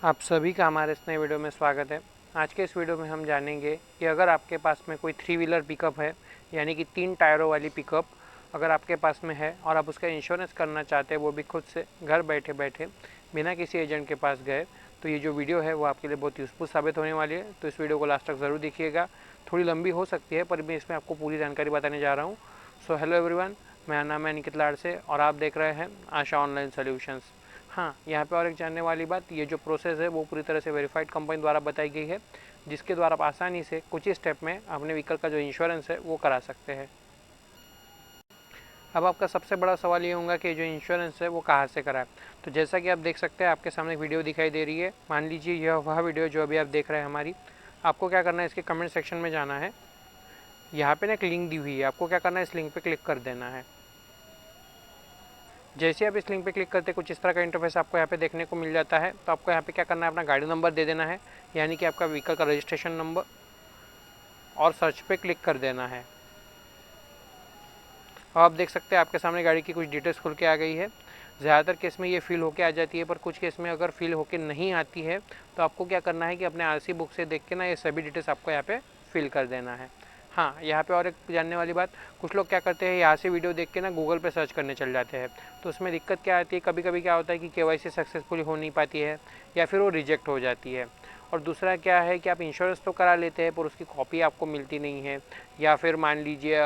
आप सभी का हमारे इस नए वीडियो में स्वागत है। आज के इस वीडियो में हम जानेंगे कि अगर आपके पास में कोई 3 व्हीलर पिकअप है, यानी कि 3 टायरों वाली पिकअप अगर आपके पास में है और आप उसका इंश्योरेंस करना चाहते हैं, वो भी खुद से घर बैठे बैठे बिना किसी एजेंट के पास गए, तो ये जो वीडियो है वो आपके लिए बहुत यूज़फुल साबित होने वाली है। तो इस वीडियो को लास्ट तक ज़रूर देखिएगा। थोड़ी लंबी हो सकती है पर मैं इसमें आपको पूरी जानकारी बताने जा रहा हूँ। सो हेलो एवरीवन, मेरा नाम है निकित लाड़से और आप देख रहे हैं आशा ऑनलाइन सोल्यूशंस। हाँ, यहाँ पे और एक जानने वाली बात, ये जो प्रोसेस है वो पूरी तरह से वेरीफाइड कंपनी द्वारा बताई गई है, जिसके द्वारा आप आसानी से कुछ ही स्टेप में अपने व्हीकल का जो इंश्योरेंस है वो करा सकते हैं। अब आपका सबसे बड़ा सवाल ये होगा कि जो इंश्योरेंस है वो कहाँ से कराएं। तो जैसा कि आप देख सकते हैं, आपके सामने एक वीडियो दिखाई दे रही है। मान लीजिए यह वह वीडियो जो अभी आप देख रहे हैं हमारी। आपको क्या करना है, इसके कमेंट सेक्शन में जाना है। यहाँ पे ना एक लिंक दी हुई है, आपको क्या करना है, इस लिंक पे क्लिक कर देना है। जैसे आप इस लिंक पे क्लिक करते कुछ इस तरह का इंटरफेस आपको यहाँ पे देखने को मिल जाता है। तो आपको यहाँ पे क्या करना है, अपना गाड़ी नंबर दे देना है, यानी कि आपका व्हीकल का रजिस्ट्रेशन नंबर, और सर्च पे क्लिक कर देना है। और आप देख सकते हैं आपके सामने गाड़ी की कुछ डिटेल्स खुल के आ गई है। ज़्यादातर केस में ये फिल होके आ जाती है, पर कुछ केस में अगर फिल होके नहीं आती है तो आपको क्या करना है कि अपने आरसी बुक से देख के ना ये सभी डिटेल्स आपको यहाँ पे फिल कर देना है। हाँ, यहाँ पे और एक जानने वाली बात, कुछ लोग क्या करते हैं, यहाँ से वीडियो देख के ना गूगल पे सर्च करने चल जाते हैं। तो उसमें दिक्कत क्या आती है, कभी कभी क्या होता है कि केवाईसी सक्सेसफुल हो नहीं पाती है या फिर वो रिजेक्ट हो जाती है। और दूसरा क्या है कि आप इंश्योरेंस तो करा लेते हैं पर उसकी कॉपी आपको मिलती नहीं है, या फिर मान लीजिए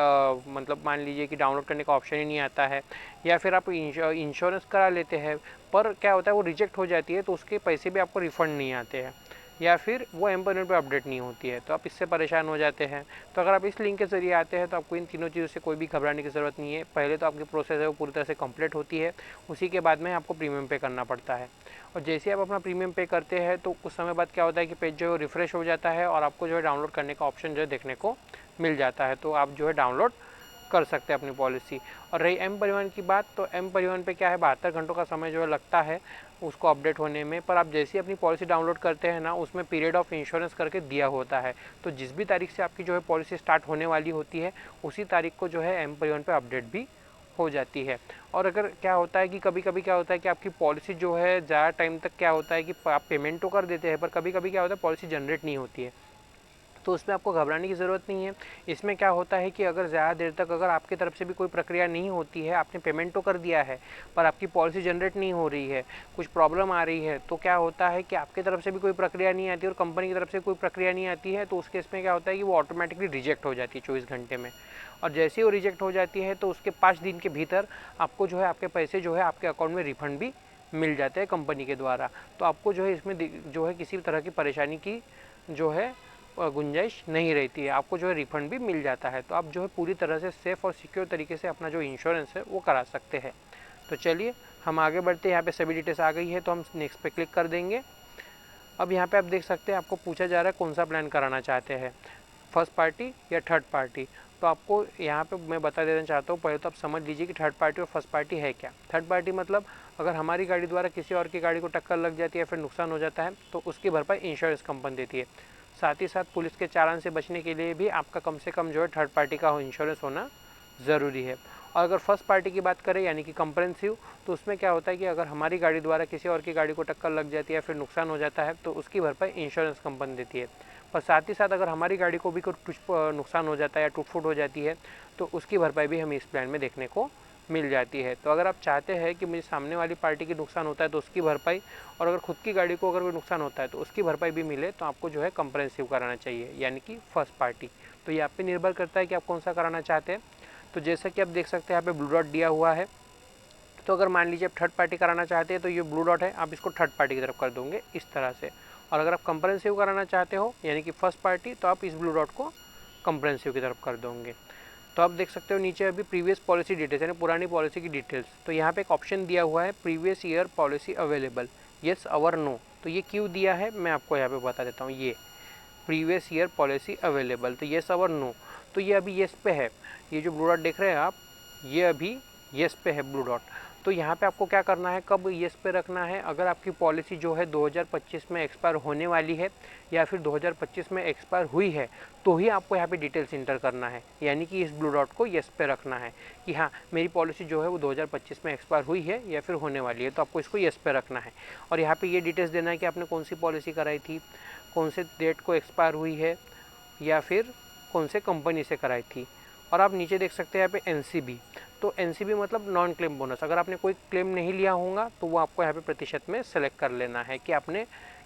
मान लीजिए कि डाउनलोड करने का ऑप्शन ही नहीं आता है, या फिर आप इंश्योरेंस करा लेते हैं पर क्या होता है वो रिजेक्ट हो जाती है, तो उसके पैसे भी आपको रिफ़ंड नहीं आते हैं, या फिर वो एम्प्लॉयमेंट पे अपडेट नहीं होती है, तो आप इससे परेशान हो जाते हैं। तो अगर आप इस लिंक के जरिए आते हैं तो आपको इन तीनों चीज़ों से कोई भी घबराने की ज़रूरत नहीं है। पहले तो आपकी प्रोसेस है वो पूरी तरह से कंप्लीट होती है, उसी के बाद में आपको प्रीमियम पे करना पड़ता है। और जैसे आप अपना प्रीमियम पे करते हैं तो कुछ समय बाद क्या होता है कि पेज जो है रिफ्रेश हो जाता है और आपको जो है डाउनलोड करने का ऑप्शन जो है देखने को मिल जाता है, तो आप जो है डाउनलोड कर सकते हैं अपनी पॉलिसी। और रही एम परिवहन की बात, तो एम परिवहन पे क्या है, 72 घंटों का समय जो है लगता है उसको अपडेट होने में, पर आप जैसे ही अपनी पॉलिसी डाउनलोड करते हैं ना, उसमें पीरियड ऑफ इंश्योरेंस करके दिया होता है। तो जिस भी तारीख से आपकी जो है पॉलिसी स्टार्ट होने वाली होती है, उसी तारीख को जो है एम परिवहन पर अपडेट भी हो जाती है। और अगर क्या होता है कि कभी कभी क्या होता है कि आपकी पॉलिसी जो है ज़्यादा टाइम तक क्या होता है कि आप पेमेंट तो कर देते हैं, पर कभी कभी क्या होता है पॉलिसी जनरेट नहीं होती है, तो उसमें आपको घबराने की ज़रूरत नहीं है। इसमें क्या होता है कि अगर ज़्यादा देर तक अगर आपकी तरफ से भी कोई प्रक्रिया नहीं होती है, आपने पेमेंट तो कर दिया है पर आपकी पॉलिसी जनरेट नहीं हो रही है, कुछ प्रॉब्लम आ रही है, तो क्या होता है कि आपकी तरफ से भी कोई प्रक्रिया नहीं आती और कंपनी की तरफ से कोई प्रक्रिया नहीं आती है, तो उस केस में क्या होता है कि वो ऑटोमेटिकली रिजेक्ट हो जाती है 24 घंटे में। और जैसे ही वो रिजेक्ट हो जाती है तो उसके 5 दिन के भीतर आपको जो है आपके पैसे जो है आपके अकाउंट में रिफंड भी मिल जाते हैं कंपनी के द्वारा। तो आपको जो है इसमें जो है किसी तरह की परेशानी की जो है गुंजाइश नहीं रहती है, आपको जो है रिफंड भी मिल जाता है। तो आप जो है पूरी तरह से सेफ़ और सिक्योर तरीके से अपना जो इंश्योरेंस है वो करा सकते हैं। तो चलिए हम आगे बढ़ते हैं। यहाँ पे सभी डिटेल्स आ गई है तो हम नेक्स्ट पे क्लिक कर देंगे। अब यहाँ पे आप देख सकते हैं आपको पूछा जा रहा है कौन सा प्लान कराना चाहते हैं, फर्स्ट पार्टी या थर्ड पार्टी। तो आपको यहाँ पे मैं बता देना चाहता हूँ, पहले तो आप समझ लीजिए कि थर्ड पार्टी और फर्स्ट पार्टी है क्या। थर्ड पार्टी मतलब अगर हमारी गाड़ी द्वारा किसी और की गाड़ी को टक्कर लग जाती है या फिर नुकसान हो जाता है तो उसकी भरपाई इंश्योरेंस कंपनी देती है। साथ ही साथ पुलिस के चालान से बचने के लिए भी आपका कम से कम जो है थर्ड पार्टी का इंश्योरेंस होना ज़रूरी है। और अगर फर्स्ट पार्टी की बात करें यानी कि कंप्रेहेंसिव, तो उसमें क्या होता है कि अगर हमारी गाड़ी द्वारा किसी और की गाड़ी को टक्कर लग जाती है या फिर नुकसान हो जाता है तो उसकी भरपाई इंश्योरेंस कंपनी देती है। पर साथ ही साथ अगर हमारी गाड़ी को भी कोई नुकसान हो जाता है या टूट फूट हो जाती है तो उसकी भरपाई भी हमें इस प्लान में देखने को मिल जाती है। तो अगर आप चाहते हैं कि मुझे सामने वाली पार्टी की नुकसान होता है तो उसकी भरपाई, और अगर खुद की गाड़ी को अगर कोई नुकसान होता है तो उसकी भरपाई भी मिले, तो आपको जो है कंप्रेहेंसिव कराना चाहिए यानी कि फर्स्ट पार्टी। तो ये आप पे निर्भर करता है कि आप कौन सा कराना चाहते हैं। तो जैसा कि आप देख सकते हैं यहाँ पे ब्लू डॉट दिया हुआ है, तो अगर मान लीजिए आप थर्ड पार्टी कराना चाहते हैं तो ये ब्लू डॉट है, आप इसको थर्ड पार्टी की तरफ कर दोगे इस तरह से। और अगर आप कंप्रेहेंसिव कराना चाहते हो यानी कि फर्स्ट पार्टी, तो आप इस ब्लू डॉट को कंप्रेहेंसिव की तरफ कर दोगे। तो आप देख सकते हो नीचे अभी प्रीवियस पॉलिसी डिटेल्स यानी पुरानी पॉलिसी की डिटेल्स, तो यहाँ पे एक ऑप्शन दिया हुआ है previous year policy available, yes और नो। तो ये क्यों दिया है मैं आपको यहाँ पे बता देता हूँ। ये प्रीवियस ईयर पॉलिसी अवेलेबल, तो येस और नो, तो ये अभी येस पे है। ये जो ब्लू डॉट देख रहे हैं आप, ये अभी येस पे है ब्लू डॉट। तो तो यहाँ पे आपको क्या करना है, कब येस पे रखना है, अगर आपकी पॉलिसी जो है 2025 में एक्सपायर होने वाली है या फिर 2025 में एक्सपायर हुई है, तो ही आपको यहाँ पे डिटेल्स इंटर करना है। यानी कि इस ब्लू डॉट को येस पे रखना है कि हाँ मेरी पॉलिसी जो है वो 2025 में एक्सपायर हुई है या फिर होने वाली है, तो आपको इसको येस पे रखना है। और यहाँ पे ये डिटेल्स देना है कि आपने कौन सी पॉलिसी कराई थी, कौन से डेट को एक्सपायर हुई है या फिर कौन से कंपनी से कराई थी। और आप नीचे देख सकते हैं यहाँ पे NCB, तो NCB मतलब नॉन क्लेम बोनस। अगर आपने कोई क्लेम नहीं लिया होगा तो वो आपको यहाँ पे प्रतिशत में सेलेक्ट कर लेना है कि आपने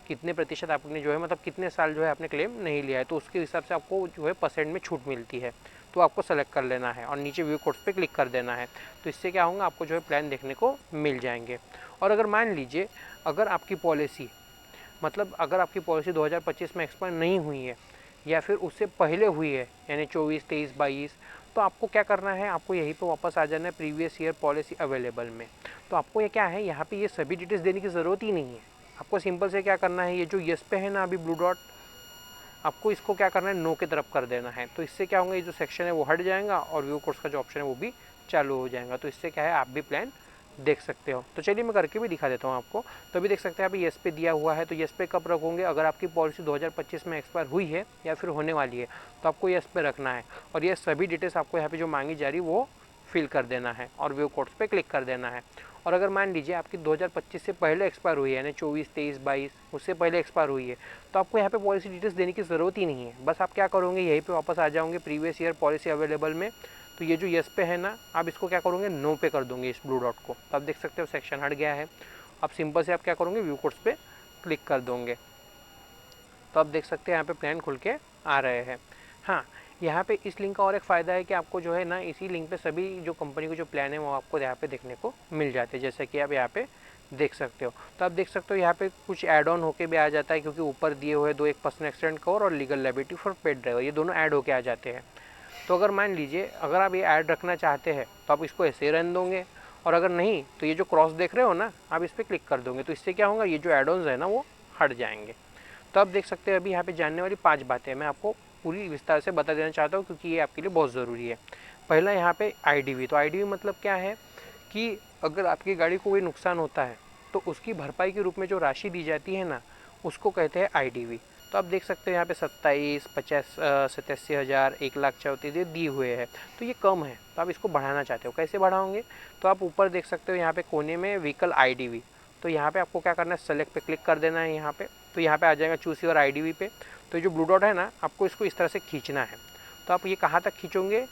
कितने प्रतिशत आपने जो है मतलब कितने साल जो है आपने क्लेम नहीं लिया है, तो उसके हिसाब से आपको जो है परसेंट में छूट मिलती है, तो आपको सेलेक्ट कर लेना है और नीचे व्यू कोड्स पे क्लिक कर देना है। तो इससे क्या होगा, आपको जो है प्लान देखने को मिल जाएंगे। और अगर मान लीजिए अगर आपकी पॉलिसी मतलब अगर आपकी पॉलिसी 2025 में एक्सपायर नहीं हुई है या फिर उससे पहले हुई है यानी 24, 23, 22, तो आपको क्या करना है, आपको यहीं पे वापस आ जाना है प्रीवियस ईयर पॉलिसी अवेलेबल में। तो आपको ये क्या है, यहाँ पे ये सभी डिटेल्स देने की ज़रूरत ही नहीं है। आपको सिंपल से क्या करना है, ये जो येस पे है ना अभी ब्लू डॉट, आपको इसको क्या करना है, नो की तरफ कर देना है। तो इससे क्या होगा, ये जो सेक्शन है वो हट जाएगा और व्यू कोर्स का जो ऑप्शन है वो भी चालू हो जाएगा। तो इससे क्या है, आप भी प्लान देख सकते हो। तो चलिए मैं करके भी दिखा देता हूँ आपको। तो अभी देख सकते हैं आप येस पे दिया हुआ है, तो येस पे कब रखोगे, अगर आपकी पॉलिसी 2025 में एक्सपायर हुई है या फिर होने वाली है तो आपको येस पे रखना है। और ये सभी डिटेल्स आपको यहाँ पे जो मांगी जा रही है वो फिल कर देना है और व्यू कोड्स पे क्लिक कर देना है। और अगर मान लीजिए आपकी 2025 से पहले एक्सपायर हुई है यानी 24, 23, 22 उससे पहले एक्सपायर हुई है, तो आपको यहाँ पे पॉलिसी डिटेल्स देने की ज़रूरत ही नहीं है। बस आप क्या करोगे, यहीं पे वापस आ जाओगे प्रीवियस ईयर पॉलिसी अवेलेबल में। तो ये जो येस पे है ना, आप इसको क्या करोगे, नो पे कर दोगे इस ब्लू डॉट को। तो आप देख सकते हो सेक्शन हट गया है। अब सिंपल से आप क्या करोगे, व्यू कोड्स पे क्लिक कर दोगे। तो आप देख सकते हैं यहाँ पे प्लान खुल के आ रहे हैं। हाँ, यहाँ पे इस लिंक का और एक फ़ायदा है कि आपको जो है ना इसी लिंक पे सभी जो कंपनी के जो प्लान है वो आपको यहाँ पे देखने को मिल जाते हैं, जैसे कि आप यहाँ पे देख सकते हो। तो आप देख सकते हो यहाँ पे कुछ ऐड ऑन होके भी आ जाता है, क्योंकि ऊपर दिए हुए दो, एक पर्सनल एक्सीडेंट कवर और legal liability for pet driver, ये दोनों ऐड होके आ जाते हैं। तो अगर मान लीजिए अगर आप ये ऐड रखना चाहते हैं तो आप इसको ऐसे ही रहने दोगे, और अगर नहीं तो ये जो क्रॉस देख रहे हो ना, आप इस पर क्लिक कर दोगे। तो इससे क्या होगा, ये जो ऐड ऑन्स है ना वो हट जाएंगे। तो आप देख सकते हैं अभी यहाँ पे जानने वाली 5 बातें मैं आपको पूरी विस्तार से बता देना चाहता हूँ, क्योंकि ये आपके लिए बहुत ज़रूरी है। पहला यहाँ पे IDV। तो IDV मतलब क्या है कि अगर आपकी गाड़ी को कोई नुकसान होता है तो उसकी भरपाई के रूप में जो राशि दी जाती है ना, उसको कहते हैं IDV। तो आप देख सकते हैं यहाँ पे 27, 50, 87 हज़ार, 1,34,000 दिए हुए हैं। तो ये कम है, तो आप इसको बढ़ाना चाहते हो, कैसे बढ़ाओगे, तो आप ऊपर देख सकते हो यहाँ पे कोने में व्हीकल IDV। तो यहाँ पे आपको क्या करना है, सेलेक्ट पे क्लिक कर देना है यहाँ पे। तो यहाँ पे आ जाएगा चूज योर IDV पे। तो जो ब्लू डॉट है ना, आपको इसको इस तरह से खींचना है। तो आप ये कहाँ तक खींचोगे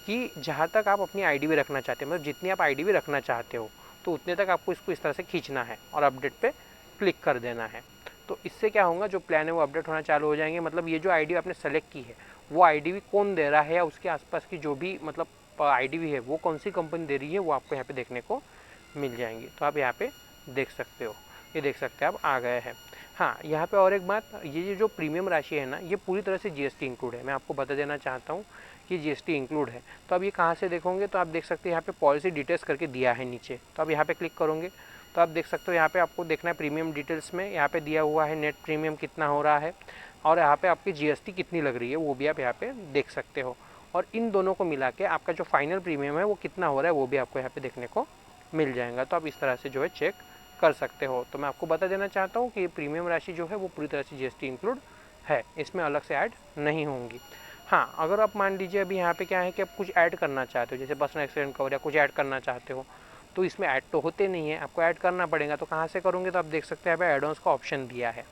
कि जहाँ तक आप अपनी IDV रखना चाहते हो, मतलब जितनी आप IDV रखना चाहते हो तो उतने तक आपको इसको इस तरह से खींचना है और अपडेट पे क्लिक कर देना है। तो इससे क्या होगा, जो प्लान है वो अपडेट होना चालू हो जाएंगे। मतलब ये जो IDV आपने सेलेक्ट की है वो IDV कौन दे रहा है या उसके आसपास की जो भी मतलब IDV है वो कौन सी कंपनी दे रही है, वो आपको यहाँ पे देखने को मिल जाएंगी। तो आप यहाँ पे देख सकते हो, ये देख सकते हैं आप आ गए हैं। हाँ, यहाँ पे और एक बात, ये जो प्रीमियम राशि है ना, ये पूरी तरह से GST इंक्लूड है। मैं आपको बता देना चाहता हूँ कि GST इंक्लूड है। तो अब ये कहाँ से देखोगे, तो आप देख सकते हैं यहाँ पे पॉलिसी डिटेल्स करके दिया है नीचे। तो आप यहाँ पे क्लिक करोगे तो आप देख सकते हो यहाँ पे आपको देखना है प्रीमियम डिटेल्स में, यहाँ पे दिया हुआ है नेट प्रीमियम कितना हो रहा है और यहाँ पे आपकी GST कितनी लग रही है वो भी आप यहाँ पे देख सकते हो। और इन दोनों को मिला के आपका जो फाइनल प्रीमियम है वो कितना हो रहा है वो भी आपको यहाँ पे देखने को मिल जाएगा। तो आप इस तरह से जो है चेक कर सकते हो। तो मैं आपको बता देना चाहता हूँ कि प्रीमियम राशि जो है वो पूरी तरह से GST इंक्लूड है, इसमें अलग से ऐड नहीं होंगी। हाँ, अगर आप मान लीजिए अभी यहाँ पे क्या है कि आप कुछ ऐड करना चाहते हो, जैसे पर्सनल एक्सीडेंट कवर या कुछ ऐड करना चाहते हो, तो इसमें ऐड तो होते नहीं है, आपको ऐड करना पड़ेगा। तो कहाँ से करोगे, तो आप देख सकते हैं यहाँ पे एड ऑन्स का ऑप्शन दिया है।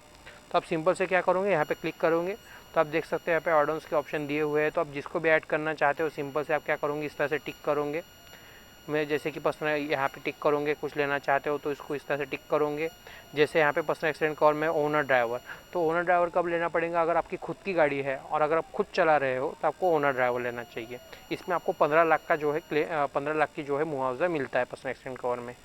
तो आप सिंपल से क्या करोगे, यहाँ पे क्लिक करोगे तो आप देख सकते हैं यहाँ पे एड ऑन्स के ऑप्शन दिए हुए हैं। तो आप जिसको भी ऐड करना चाहते हो सिंपल से आप क्या करोगे, इस तरह से टिक करोगे। मैं जैसे कि पर्सनल यहाँ पे टिक करोगे, कुछ लेना चाहते हो तो इसको इस तरह से टिक करोगे। जैसे यहाँ पे पर्सनल एक्सीडेंट कवर में ओनर ड्राइवर, तो ओनर ड्राइवर कब लेना पड़ेगा, अगर आपकी खुद की गाड़ी है और अगर आप खुद चला रहे हो तो आपको ओनर ड्राइवर लेना चाहिए। इसमें आपको 15 लाख का जो है 15 लाख की जो है मुआवजा मिलता है पर्सनल एक्सीडेंट कवर में।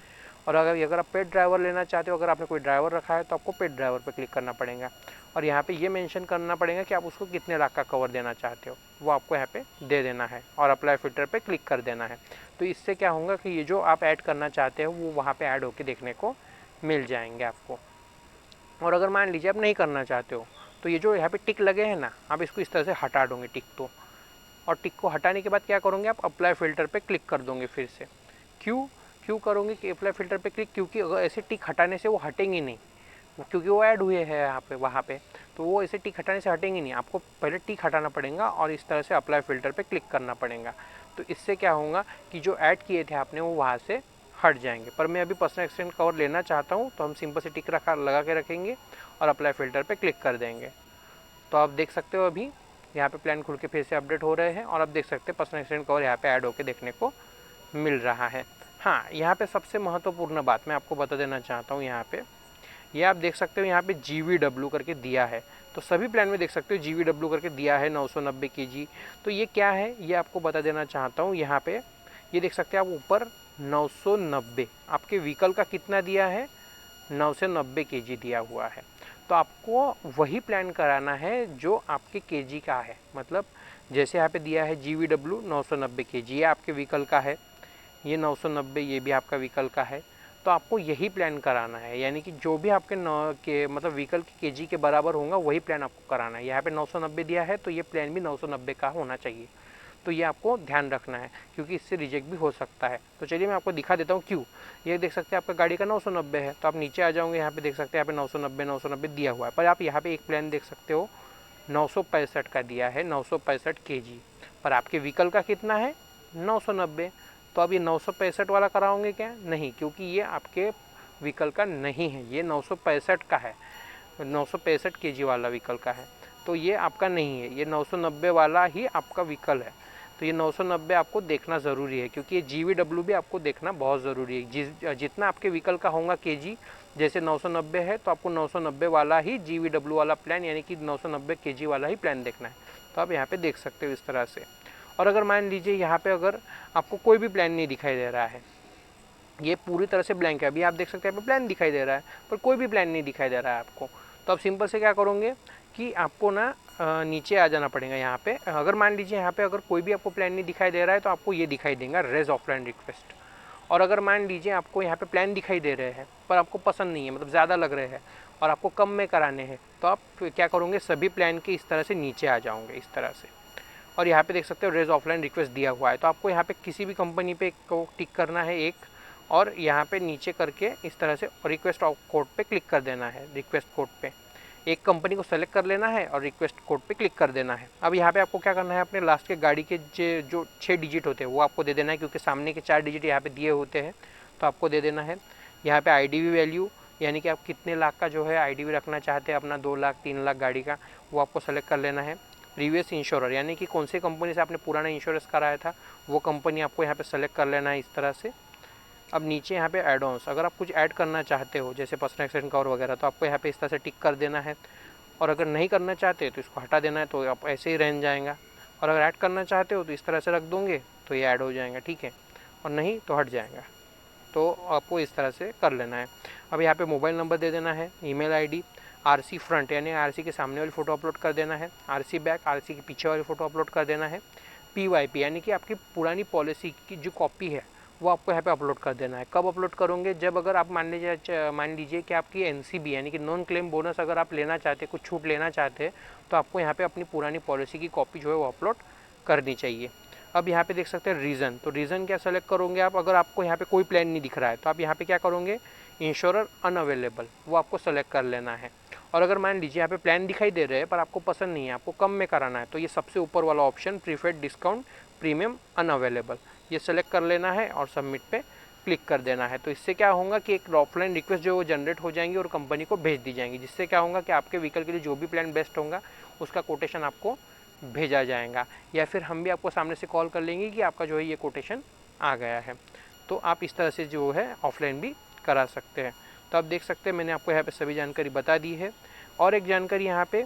और अगर आप पेड ड्राइवर लेना चाहते हो, अगर आपने कोई ड्राइवर रखा है तो आपको पेड ड्राइवर पर क्लिक करना पड़ेगा। और यहाँ पे ये मेंशन करना पड़ेगा कि आप उसको कितने लाख का कवर देना चाहते हो, वो आपको यहाँ पे दे देना है और अप्लाई फिल्टर पे क्लिक कर देना है। तो इससे क्या होगा कि ये जो आप ऐड करना चाहते हो वो वहाँ पे ऐड होके देखने को मिल जाएंगे आपको। और अगर मान लीजिए आप नहीं करना चाहते हो तो ये जो यहाँ पे टिक लगे हैं ना, आप इसको इस तरह से हटा दोगे टिक तो। और टिक को हटाने के बाद क्या करोगे, आप अप्लाई फिल्टर पे क्लिक कर दोगे फिर से। क्यों, क्यों करोगे कि अप्लाई फ़िल्टर पे क्लिक, क्योंकि अगर ऐसे टिक हटाने से वो हटेंगे नहीं, क्योंकि वो ऐड हुए हैं यहाँ पे वहाँ पे, तो वो ऐसे टिक हटाने से हटेंगे नहीं, आपको पहले टिक हटाना पड़ेगा और इस तरह से अप्लाई फ़िल्टर पे क्लिक करना पड़ेगा। तो इससे क्या होगा कि जो ऐड किए थे आपने वो वहाँ से हट जाएंगे। पर मैं अभी पर्सनल एक्सटेंट कवर लेना चाहता हूँ, तो हम सिंपल से टिक लगा के रखेंगे और अप्लाई फ़िल्टर पे क्लिक कर देंगे। तो आप देख सकते हो अभी यहाँ पे प्लान खुल के फिर से अपडेट हो रहे हैं और आप देख सकते हैं पर्सनल एक्सटेंट कवर यहाँ पे ऐड होके देखने को मिल रहा है। हाँ, यहाँ पे सबसे महत्वपूर्ण बात मैं आपको बता देना चाहता हूँ, यहाँ पे ये आप देख सकते हो यहाँ पे GVW करके दिया है। तो सभी प्लान में देख सकते हो GVW करके दिया है 990 kg। तो ये क्या है ये आपको बता देना चाहता हूँ। यहाँ पे ये देख सकते हैं आप ऊपर 990, आपके व्हीकल का कितना दिया है, 990 kg दिया हुआ है। तो आपको वही प्लान कराना है जो आपके kg का है। मतलब जैसे यहाँ पे दिया है GVW 990 kg, ये आपके व्हीकल का है, ये 990 ये भी आपका व्हीकल का है। तो आपको यही प्लान कराना है, यानी कि जो भी आपके मतलब व्हीकल के केजी के बराबर होगा वही प्लान आपको कराना है। यहाँ पे 990 दिया है तो ये प्लान भी 990 का होना चाहिए। तो ये आपको ध्यान रखना है, क्योंकि इससे रिजेक्ट भी हो सकता है। तो चलिए मैं आपको दिखा देता हूँ क्यों। ये देख सकते हैं आपका गाड़ी का 990 है, तो आप नीचे आ जाओगे, यहाँ पे देख सकते हैं यहाँ पे 990 दिया हुआ है। पर आप यहाँ पे एक प्लान देख सकते हो 965 का दिया है, 965 kg, पर आपके व्हीकल का कितना है 990। तो अब ये 965 वाला कराओगे क्या, नहीं, क्योंकि ये आपके व्हीकल का नहीं है, ये 965 का है, 965 kg वाला व्हीकल का है। तो ये आपका नहीं है, ये 990 वाला ही आपका व्हीकल है। तो ये 990 आपको देखना ज़रूरी है, क्योंकि ये GVW भी आपको देखना बहुत ज़रूरी है। जितना आपके व्हीकल का होगा kg, जैसे 990 है तो आपको 990 वाला ही GVW वाला प्लान, यानी कि 990 kg वाला ही प्लान देखना है। तो आप यहाँ पे देख सकते हो इस तरह से। और अगर मान लीजिए यहाँ पे अगर आपको कोई भी प्लान नहीं दिखाई दे रहा है, ये पूरी तरह से ब्लैंक है, अभी आप देख सकते हैं यहाँ पे प्लान दिखाई दे रहा है पर कोई भी प्लान नहीं दिखाई दे रहा है आपको, तो आप सिंपल से क्या करोगे कि आपको ना नीचे आ जाना पड़ेगा। यहाँ पे अगर मान लीजिए यहाँ पे अगर कोई भी आपको प्लान नहीं दिखाई दे रहा है तो आपको ये दिखाई देगा रेज ऑफलाइन रिक्वेस्ट। और अगर मान लीजिए आपको यहाँ पे प्लान दिखाई दे रहे हैं पर आपको पसंद नहीं है, मतलब ज़्यादा लग रहे हैं और आपको कम में कराने हैं, तो आप क्या करोगे, सभी प्लान के इस तरह से नीचे आ जाओगे इस तरह से। और यहाँ पे देख सकते हो रेज ऑफलाइन रिक्वेस्ट दिया हुआ है, तो आपको यहाँ पे किसी भी कंपनी पे को टिक करना है एक, और यहाँ पे नीचे करके इस तरह से रिक्वेस्ट कोड पे क्लिक कर देना है। रिक्वेस्ट कोड पे एक कंपनी को सेलेक्ट कर लेना है और रिक्वेस्ट कोड पे क्लिक कर देना है। अब यहाँ पे आपको क्या करना है, अपने लास्ट के गाड़ी के जो 6 डिजिट होते हैं वो आपको दे देना है, क्योंकि सामने के 4 डिजिट यहाँ पे दिए होते हैं, तो आपको दे देना है। यहाँ पे IDV वैल्यू, यानी कि आप कितने लाख का जो है IDV रखना चाहते हैं, अपना 2 लाख 3 लाख गाड़ी का, वो आपको सेलेक्ट कर लेना है। प्रीवियस इंश्योरर, यानी कि कौन सी कंपनी से आपने पुराना इंश्योरेंस कराया था वो कंपनी आपको यहाँ पे सेलेक्ट कर लेना है इस तरह से। अब नीचे यहाँ पे एड ऑन्स, अगर आप कुछ ऐड करना चाहते हो जैसे पर्सनल एक्सीडेंट कवर वगैरह, तो आपको यहाँ पे इस तरह से टिक कर देना है। और अगर नहीं करना चाहते तो इसको हटा देना है, तो आप ऐसे ही रह जाएगा। और अगर ऐड करना चाहते हो तो इस तरह से रख दोगे तो ये ऐड हो जाएगा, ठीक है, और नहीं तो हट जाएगा। तो आपको इस तरह से कर लेना है। अब यहाँ पे मोबाइल नंबर दे देना है, ईमेल ID, RC फ्रंट यानी RC के सामने वाली फ़ोटो अपलोड कर देना है, RC बैक RC के पीछे वाली फ़ोटो अपलोड कर देना है, PYP यानी कि आपकी पुरानी पॉलिसी की जो कॉपी है वो आपको यहाँ पे अपलोड कर देना है। कब अपलोड करोगे, जब अगर आप मान लीजिए कि आपकी NCB यानी कि नॉन क्लेम बोनस अगर आप लेना चाहते, कुछ छूट लेना चाहते, तो आपको यहाँ पे अपनी पुरानी पॉलिसी की कॉपी जो है वो अपलोड करनी चाहिए। अब यहाँ पे देख सकते हैं रीज़न, तो रीज़न क्या सेलेक्ट करोगे आप, अगर आपको यहाँ पे कोई प्लान नहीं दिख रहा है तो आप यहाँ पे क्या करोगे, इंश्योरर अनअवेलेबल, वो आपको सेलेक्ट कर लेना है। और अगर मान लीजिए यहाँ पे प्लान दिखाई दे रहे हैं पर आपको पसंद नहीं है, आपको कम में कराना है, तो ये सबसे ऊपर वाला option preferred discount premium unavailable, ये सेलेक्ट कर लेना है और सबमिट पे क्लिक कर देना है। तो इससे क्या होगा कि एक ऑफलाइन रिक्वेस्ट जो वो जनरेट हो जाएंगी और कंपनी को भेज दी जाएंगी, जिससे क्या होगा कि आपके व्हीकल के लिए जो भी प्लान बेस्ट होगा उसका कोटेशन आपको भेजा जाएगा, या फिर हम भी आपको सामने से कॉल कर लेंगे कि आपका जो है ये कोटेशन आ गया है। तो आप इस तरह से जो है ऑफलाइन भी करा सकते हैं। तो आप देख सकते हैं मैंने आपको यहाँ पे सभी जानकारी बता दी है। और एक जानकारी यहाँ पे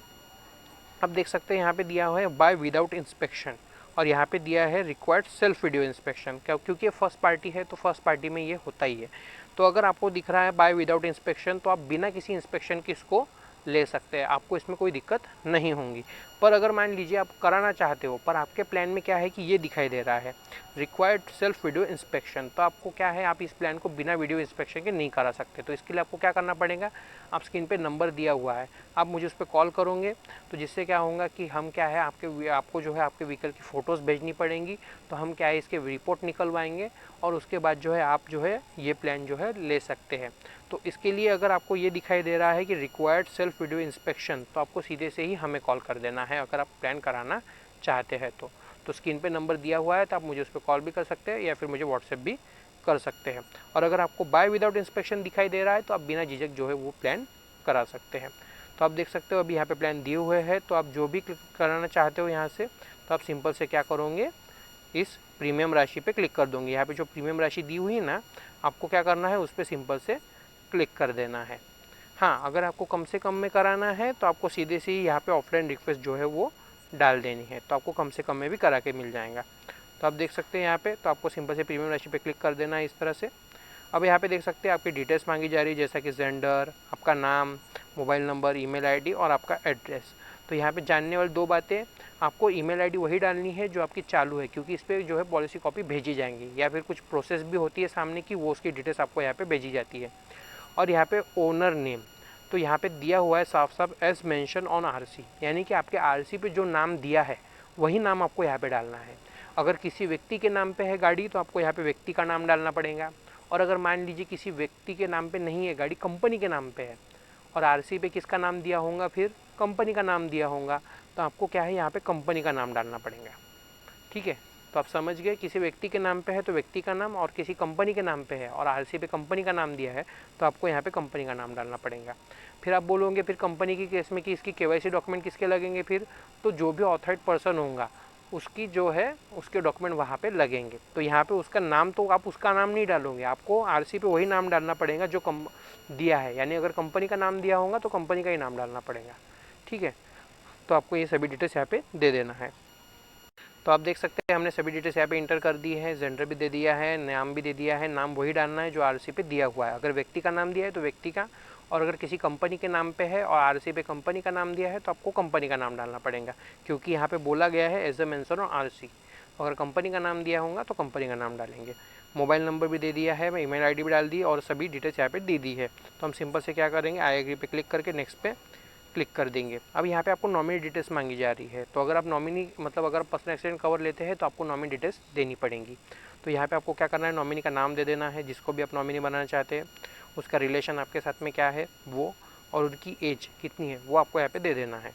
आप देख सकते हैं, यहाँ पे दिया हुआ है बाय विदाउट इंस्पेक्शन, और यहाँ पे दिया है रिक्वायर्ड सेल्फ वीडियो इंस्पेक्शन, क्योंकि ये फर्स्ट पार्टी है तो फर्स्ट पार्टी में ये होता ही है। तो अगर आपको दिख रहा है बाय विदाउट इंस्पेक्शन, तो आप बिना किसी इंस्पेक्शन की इसको ले सकते हैं, आपको इसमें कोई दिक्कत नहीं होगी। पर अगर मान लीजिए आप कराना चाहते हो पर आपके प्लान में क्या है कि ये दिखाई दे रहा है रिक्वायर्ड सेल्फ वीडियो इंस्पेक्शन, तो आपको क्या है, आप इस प्लान को बिना वीडियो इंस्पेक्शन के नहीं करा सकते। तो इसके लिए आपको क्या करना पड़ेगा, आप स्क्रीन पे नंबर दिया हुआ है, आप मुझे उस पर कॉल करोगे तो जिससे क्या होगा कि हम क्या है आपको जो है आपके व्हीकल की फ़ोटोज़ भेजनी पड़ेंगी, तो हम क्या है इसके रिपोर्ट निकलवाएंगे और उसके बाद जो है आप जो है ये प्लान जो है ले सकते हैं। तो इसके लिए अगर आपको ये दिखाई दे रहा है कि रिक्वायर्ड सेल्फ वीडियो इंस्पेक्शन, तो आपको सीधे से ही हमें कॉल कर देना है अगर आप प्लान कराना चाहते हैं तो स्क्रीन पे नंबर दिया हुआ है, तो आप मुझे उस पर कॉल भी कर सकते हैं या फिर मुझे व्हाट्सएप भी कर सकते हैं। और अगर आपको बाय विदाउट इंस्पेक्शन दिखाई दे रहा है तो आप बिना झिझक जो है वो प्लान करा सकते हैं। तो आप देख सकते हो अभी यहाँ पे प्लान दिए हुए हैं, तो आप जो भी कराना चाहते हो यहाँ से, तो आप सिंपल से क्या करोगे, इस प्रीमियम राशि पे क्लिक कर दोगे। यहाँ पे जो प्रीमियम राशि दी हुई है ना, आपको क्या करना है उस पर सिंपल से क्लिक कर देना है। हाँ, अगर आपको कम से कम में कराना है तो आपको सीधे से ही यहाँ पे ऑफलाइन रिक्वेस्ट जो है वो डाल देनी है, तो आपको कम से कम में भी करा के मिल जाएगा। तो आप देख सकते हैं यहाँ पे, तो आपको सिंपल से प्रीमियम राशि पे क्लिक कर देना है इस तरह से। अब यहाँ पे देख सकते हैं आपकी डिटेल्स मांगी जा रही है, जैसा कि जेंडर, आपका नाम, मोबाइल नंबर, ईमेल आईडी और आपका एड्रेस। तो यहाँ पे जानने वाली दो बातें, आपको ईमेल आईडी वही डालनी है जो आपकी चालू है, क्योंकि इस पर जो है पॉलिसी कॉपी भेजी जाएंगी, या फिर कुछ प्रोसेस भी होती है सामने की, वो उसकी डिटेल्स आपको यहाँ पे भेजी जाती है। और यहाँ पे ओनर नेम, तो यहाँ पे दिया हुआ है साफ साफ एज मेंशन ऑन आरसी, यानी कि आपके आरसी पे जो नाम दिया है वही नाम आपको यहाँ पे डालना है। अगर किसी व्यक्ति के नाम पे है गाड़ी तो आपको यहाँ पे व्यक्ति का नाम डालना पड़ेगा, और अगर मान लीजिए किसी व्यक्ति के नाम पे नहीं है गाड़ी, कंपनी के नाम पे है और आरसी पे किसका नाम दिया होगा, फिर कंपनी का नाम दिया होगा, तो आपको क्या है यहाँ पे कंपनी का नाम डालना पड़ेगा। ठीक है, तो आप समझ गए, किसी व्यक्ति के नाम पे है तो व्यक्ति का नाम, और किसी कंपनी के नाम पे है और आरसी पे कंपनी का नाम दिया है तो आपको यहाँ पे कंपनी का नाम डालना पड़ेगा। फिर आप बोलोगे फिर कंपनी की केस में कि इसकी केवाईसी डॉक्यूमेंट किसके लगेंगे, फिर तो जो भी ऑथराइज्ड पर्सन होगा उसकी जो है उसके डॉक्यूमेंट वहाँ पे लगेंगे। तो यहाँ पे उसका नाम, तो आप उसका नाम नहीं डालोगे, आपको आरसी पे वही नाम डालना पड़ेगा जो दिया है, यानी अगर कंपनी का नाम दिया होगा तो कंपनी का ही नाम डालना पड़ेगा। ठीक है, तो आपको ये सभी डिटेल्स यहाँ पे दे देना है। तो आप देख सकते हैं हमने सभी डिटेल्स यहाँ पे इंटर कर दी है, जेंडर भी दे दिया है, नाम भी दे दिया है, नाम वही डालना है जो आरसी पे दिया हुआ है। अगर व्यक्ति का नाम दिया है तो व्यक्ति का, और अगर किसी कंपनी के नाम पे है और आरसी पे कंपनी का नाम दिया है तो आपको कंपनी का नाम डालना पड़ेगा, क्योंकि यहाँ पे बोला गया है as a mention on RC. अगर कंपनी का नाम दिया होगा तो कंपनी का नाम डालेंगे। मोबाइल नंबर भी दे दिया है, ईमेल आईडी भी डाल दी और सभी डिटेल्स यहाँ पे दे दी है। तो हम सिंपल से क्या करेंगे, आई एग्री पे क्लिक करके नेक्स्ट पे क्लिक कर देंगे। अब यहाँ पे आपको नॉमिनी डिटेल्स मांगी जा रही है, तो अगर आप नॉमिनी मतलब अगर पर्सनल एक्सीडेंट कवर लेते हैं तो आपको नॉमिनी डिटेल्स देनी पड़ेंगी। तो यहाँ पे आपको क्या करना है, नॉमिनी का नाम दे देना है, जिसको भी आप नॉमिनी बनाना चाहते हैं, उसका रिलेशन आपके साथ में क्या है वो, और उनकी एज कितनी है वो आपको यहाँ पे दे देना है।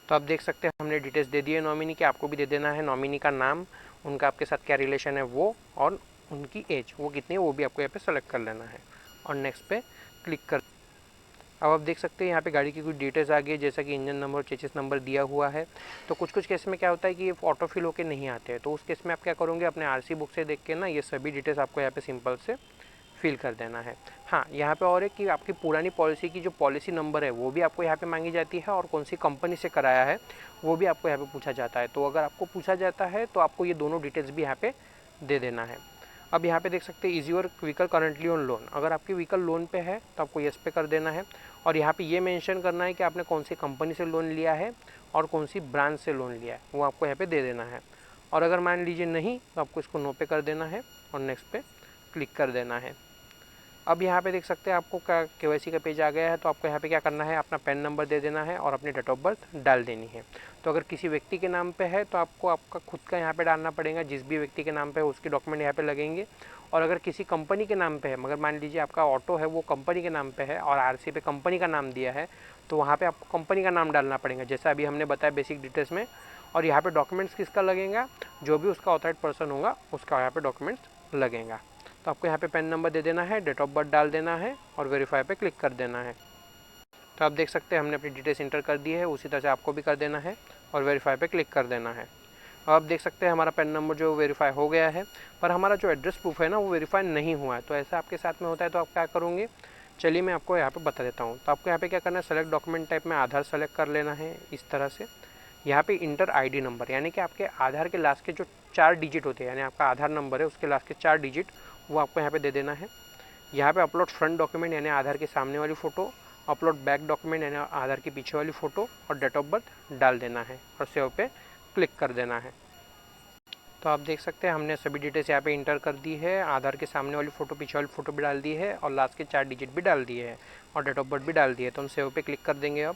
तो आप देख सकते हैं हमने डिटेल्स दे दी है नॉमिनी की, आपको भी दे देना है नॉमिनी का नाम, उनका आपके साथ क्या रिलेशन है वो, और उनकी एज वो कितनी है वो भी आपको यहाँ पे सेलेक्ट कर लेना है और नेक्स्ट पे क्लिक कर। अब आप देख सकते हैं यहाँ पे गाड़ी की कुछ डिटेल्स आ गई, जैसा कि इंजन नंबर, चेसिस नंबर दिया हुआ है। तो कुछ केस में क्या होता है कि ये ऑटो फिल होकर नहीं आते हैं, तो उस केस में आप क्या करोगे, अपने आरसी बुक से देख के ना ये सभी डिटेल्स आपको यहाँ पे सिंपल से फिल कर देना है। हाँ, यहाँ पे और है कि आपकी पुरानी पॉलिसी की जो पॉलिसी नंबर है वो भी आपको यहाँ पे मांगी जाती है, और कौन सी कंपनी से कराया है वो भी आपको यहाँ पे पूछा जाता है। तो अगर आपको पूछा जाता है तो आपको ये दोनों डिटेल्स भी यहाँ पे दे देना है। अब यहाँ पे देख सकते हैं is your vehicle currently on loan, अगर आपकी व्हीकल लोन पे है तो आपको यस पे कर देना है, और यहाँ पे ये मेंशन करना है कि आपने कौन सी कंपनी से लोन लिया है और कौन सी ब्रांच से लोन लिया है वो आपको यहाँ पे दे देना है। और अगर मान लीजिए नहीं तो आपको इसको नो पे कर देना है और नेक्स्ट पे क्लिक कर देना है। अब यहाँ पे देख सकते हैं आपको केवाईसी का पेज आ गया है, तो आपको यहाँ पे क्या करना है, अपना पैन नंबर दे देना है और अपनी डेट ऑफ बर्थ डाल देनी है। तो अगर किसी व्यक्ति के नाम पे है तो आपको आपका खुद का यहाँ पे डालना पड़ेगा, जिस भी व्यक्ति के नाम पे है उसके डॉक्यूमेंट यहाँ पे लगेंगे। और अगर किसी कंपनी के नाम पे है, मगर मान लीजिए आपका ऑटो है वो कंपनी के नाम पे है और आरसी पे कंपनी का नाम दिया है, तो वहाँ पे आपको कंपनी का नाम डालना पड़ेगा, जैसा अभी हमने बताया बेसिक डिटेल्स में। और यहाँ पे डॉक्यूमेंट्स किसका लगेगा, जो भी उसका ऑथराइज्ड पर्सन होगा उसका यहाँ पे डॉक्यूमेंट्स लगेगा। तो आपको यहाँ पे पैन नंबर दे देना है, डेट ऑफ बर्थ डाल देना है और वेरीफाई पे क्लिक कर देना है। तो आप देख सकते हैं हमने अपनी डिटेल्स इंटर कर दी है, उसी तरह से आपको भी कर देना है और वेरीफाई पे क्लिक कर देना है। अब आप देख सकते हैं हमारा पैन नंबर जो वेरीफाई हो गया है, पर हमारा जो एड्रेस प्रूफ है ना वो वेरीफाई नहीं हुआ है। तो ऐसा आपके साथ में होता है, तो आप क्या करोगे, चलिए मैं आपको यहाँ पे बता देता हूँ। तो आपको यहाँ पे क्या करना है, सेलेक्ट डॉक्यूमेंट टाइप में आधार सेलेक्ट कर लेना है इस तरह से। यहाँ पे इंटर आईडी नंबर, यानी कि आपके आधार के लास्ट के जो 4 डिजिट होते हैं, यानी आपका आधार नंबर है उसके लास्ट के 4 डिजिट वो आपको यहाँ पे दे देना है। यहाँ पे अपलोड फ्रंट डॉक्यूमेंट, यानी आधार के सामने वाली फ़ोटो, अपलोड बैक डॉक्यूमेंट यानी आधार की पीछे वाली फ़ोटो और डेट ऑफ बर्थ डाल देना है और सेव पे क्लिक कर देना है। तो आप देख सकते हैं हमने सभी डिटेल्स यहाँ पे इंटर कर दी है। आधार के सामने वाली फ़ोटो, पीछे वाली फ़ोटो भी डाल दी है और लास्ट के 4 डिजिट भी डाल दिए हैं और डेट ऑफ बर्थ भी डाल दिए। तो हम सेव पे क्लिक कर देंगे अब।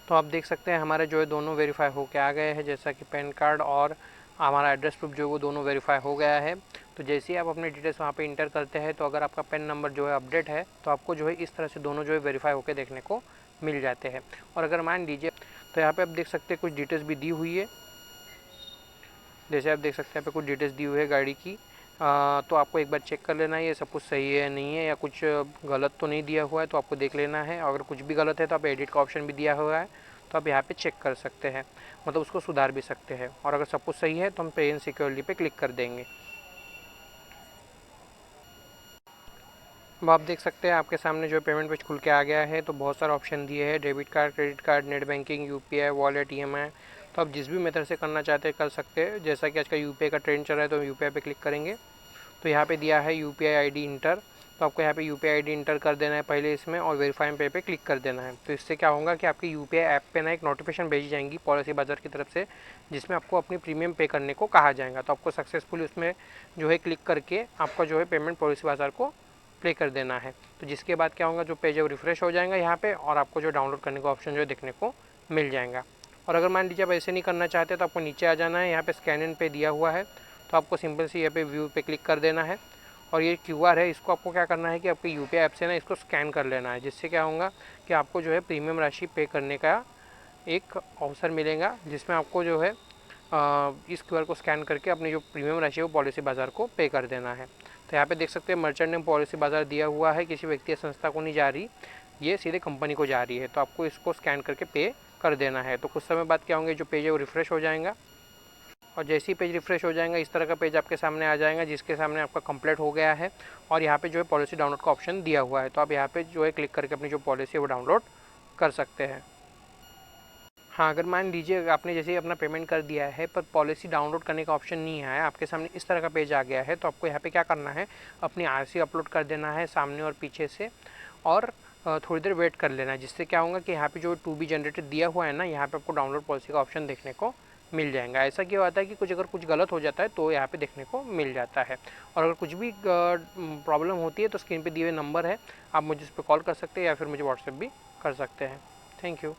तो आप देख सकते हैं हमारे जो है दोनों वेरीफाई होके आ गए हैं, जैसा कि पैन कार्ड और हमारा एड्रेस प्रूफ जो है वो दोनों वेरीफाई हो गया है। तो जैसे ही आप अपने डिटेल्स वहाँ पे इंटर करते हैं तो अगर आपका पैन नंबर जो है अपडेट है तो आपको जो है इस तरह से दोनों जो है वेरीफाई होकर देखने को मिल जाते हैं। और अगर मान लीजिए तो यहाँ पे आप देख सकते हैं कुछ डिटेल्स भी दी हुई है। जैसे आप देख सकते हैं यहाँ पे कुछ डिटेल्स दी हुई है गाड़ी की। तो आपको एक बार चेक कर लेना है ये सब कुछ सही है नहीं है या कुछ गलत तो नहीं दिया हुआ है, तो आपको देख लेना है। अगर कुछ भी गलत है तो आप एडिट का ऑप्शन भी दिया हुआ है, तो आप यहाँ पे चेक कर सकते हैं, मतलब उसको सुधार भी सकते हैं। और अगर सब कुछ सही है तो हम पे एंड सिक्योरली पे क्लिक कर देंगे। अब आप देख सकते हैं आपके सामने जो पेमेंट पेज खुल के आ गया है। तो बहुत सारे ऑप्शन दिए हैं, debit card, credit card, net banking, UPI, wallet, EMI. तो आप जिस भी मेथड से करना चाहते हैं कर सकते हैं। जैसा कि आज का यूपीआई का ट्रेंड चल रहा है तो यूपीआई पे क्लिक करेंगे। तो यहाँ पे दिया है यूपीआई आईडी इंटर, तो आपको यहाँ पे यूपीआई आईडी इंटर कर देना है पहले इसमें और वेरीफाई पे क्लिक कर देना है। तो इससे क्या होगा कि आपकी यूपीआई ऐप पे ना एक नोटिफिकेशन भेजी जाएंगी पॉलिसी बाजार की तरफ से, जिसमें आपको अपनी प्रीमियम पे करने को कहा जाएगा। तो आपको सक्सेसफुली उसमें जो है क्लिक करके आपका जो है पेमेंट पॉलिसी बाजार को प्ले कर देना है। तो जिसके बाद क्या होगा, जो पेज है वो रिफ्रेश हो जाएगा यहाँ पे और आपको जो डाउनलोड करने का ऑप्शन जो है देखने को मिल जाएगा। और अगर मान लीजिए आप ऐसे नहीं करना चाहते तो आपको नीचे आ जाना है, यहाँ पे स्कैन इन पे दिया हुआ है। तो आपको सिंपल सी यहाँ पे व्यू पे क्लिक कर देना है और ये क्यूआर है, इसको आपको क्या करना है कि आपके यूपीआई ऐप से ना इसको स्कैन कर लेना है। जिससे क्या होगा कि आपको जो है प्रीमियम राशि पे करने का एक अवसर मिलेगा, जिसमें आपको जो है इस क्यूआर को स्कैन करके अपनी जो प्रीमियम राशि है वो पॉलिसी बाजार को पे कर देना है। तो यहाँ पे देख सकते हैं मर्चेंट नेम पॉलिसी बाजार दिया हुआ है, किसी व्यक्ति या संस्था को नहीं जा रही, ये सीधे कंपनी को जा रही है। तो आपको इसको स्कैन करके पे कर देना है। तो कुछ समय बाद क्या होंगे, जो पेज है वो रिफ्रेश हो जाएगा और जैसे ही पेज रिफ्रेश हो जाएगा इस तरह का पेज आपके सामने आ जाएगा, जिसके सामने आपका कंप्लीट हो गया है और यहाँ पे जो है पॉलिसी डाउनलोड का ऑप्शन दिया हुआ है। तो आप यहाँ पे जो है क्लिक करके अपनी जो पॉलिसी है वो डाउनलोड कर सकते हैं। हाँ, अगर मान लीजिए आपने जैसे ही अपना पेमेंट कर दिया है पर पॉलिसी डाउनलोड करने का ऑप्शन नहीं आया, आपके सामने इस तरह का पेज आ गया है, तो आपको यहाँ पे क्या करना है, अपनी आरसी अपलोड कर देना है सामने और पीछे से और थोड़ी देर वेट कर लेना है। जिससे क्या होगा कि यहाँ पे जो टू बी जनरेटेड दिया हुआ है ना, यहाँ पे आपको डाउनलोड पॉलिसी का ऑप्शन देखने को मिल जाएगा। ऐसा क्या होता है कि अगर कुछ गलत हो जाता है तो यहाँ पे देखने को मिल जाता है। और अगर कुछ भी प्रॉब्लम होती है तो स्क्रीन पे दिए हुए नंबर है, आप मुझे इस पर कॉल कर सकते हैं या फिर मुझे व्हाट्सएप भी कर सकते हैं। Thank you.